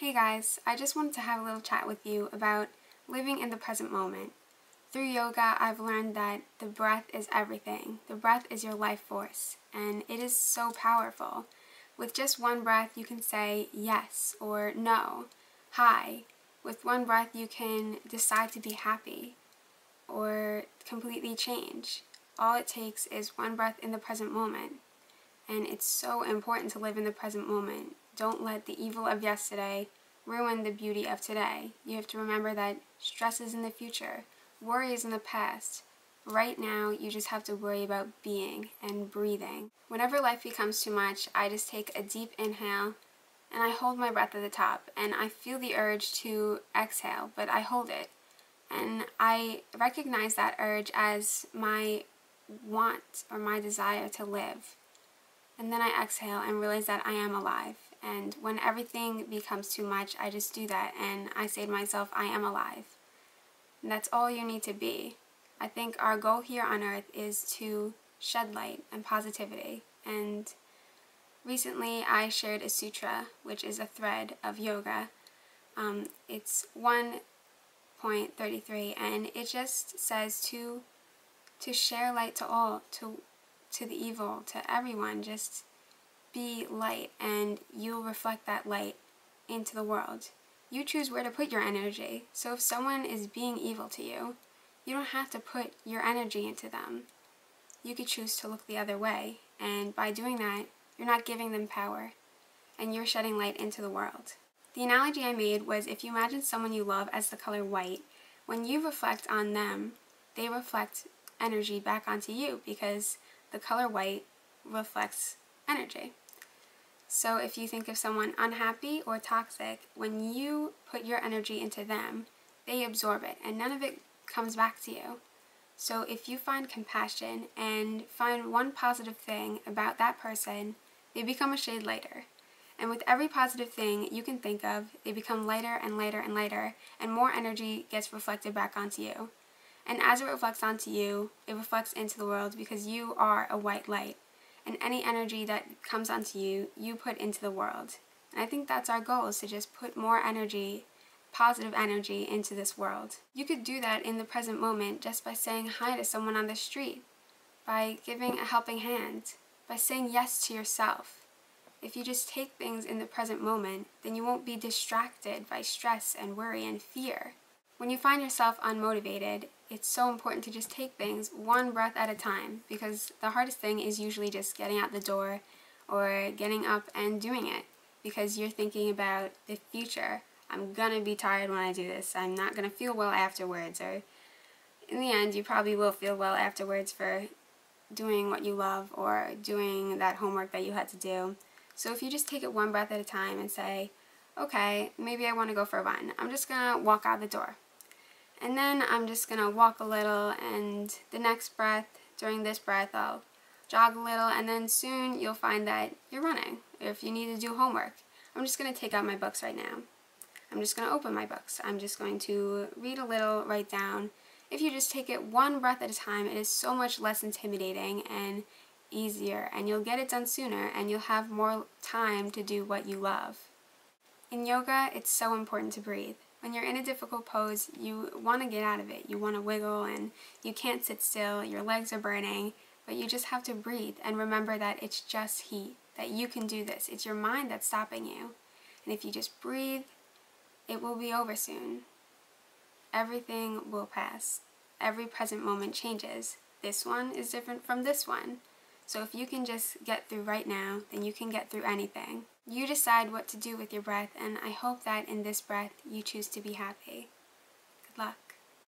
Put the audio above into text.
Hey guys, I just wanted to have a little chat with you about living in the present moment. Through yoga, I've learned that the breath is everything. The breath is your life force, and it is so powerful. With just one breath, you can say yes or no, hi. With one breath, you can decide to be happy or completely change. All it takes is one breath in the present moment. And it's so important to live in the present moment. Don't let the evil of yesterday ruin the beauty of today. You have to remember that stress is in the future, worry is in the past. Right now, you just have to worry about being and breathing. Whenever life becomes too much, I just take a deep inhale and I hold my breath at the top, and I feel the urge to exhale, but I hold it. And I recognize that urge as my want or my desire to live. And then I exhale and realize that I am alive. And when everything becomes too much, I just do that and I say to myself, I am alive. And that's all you need to be. I think our goal here on earth is to shed light and positivity. And recently I shared a sutra, which is a thread of yoga. It's 1.33, and it just says to share light to all, to the evil, to everyone. Just be light and you'll reflect that light into the world. You choose where to put your energy. So if someone is being evil to you, you don't have to put your energy into them. You could choose to look the other way, and by doing that, you're not giving them power and you're shedding light into the world. The analogy I made was, if you imagine someone you love as the color white, when you reflect on them, they reflect energy back onto you, because the color white reflects energy. So if you think of someone unhappy or toxic, when you put your energy into them, they absorb it and none of it comes back to you. So if you find compassion and find one positive thing about that person, they become a shade lighter. And with every positive thing you can think of, they become lighter and lighter and lighter, and more energy gets reflected back onto you. And as it reflects onto you, it reflects into the world, because you are a white light. And any energy that comes onto you, you put into the world. And I think that's our goal, is to just put more energy, positive energy, into this world. You could do that in the present moment just by saying hi to someone on the street, by giving a helping hand, by saying yes to yourself. If you just take things in the present moment, then you won't be distracted by stress and worry and fear. When you find yourself unmotivated, it's so important to just take things one breath at a time, because the hardest thing is usually just getting out the door or getting up and doing it, because you're thinking about the future. I'm gonna be tired when I do this. I'm not gonna feel well afterwards. Or in the end, you probably will feel well afterwards for doing what you love or doing that homework that you had to do. So if you just take it one breath at a time and say, okay, maybe I want to go for a run. I'm just gonna walk out the door. And then I'm just going to walk a little, and the next breath, during this breath, I'll jog a little, and then soon you'll find that you're running. If you need to do homework, I'm just going to take out my books right now. I'm just going to open my books. I'm just going to read a little, write down. If you just take it one breath at a time, it is so much less intimidating and easier, and you'll get it done sooner, and you'll have more time to do what you love. In yoga, it's so important to breathe. When you're in a difficult pose, you want to get out of it. You want to wiggle and you can't sit still. Your legs are burning, but you just have to breathe and remember that it's just heat, that you can do this. It's your mind that's stopping you. And if you just breathe, it will be over soon. Everything will pass. Every present moment changes. This one is different from this one. So if you can just get through right now, then you can get through anything. You decide what to do with your breath, and I hope that in this breath you choose to be happy. Good luck.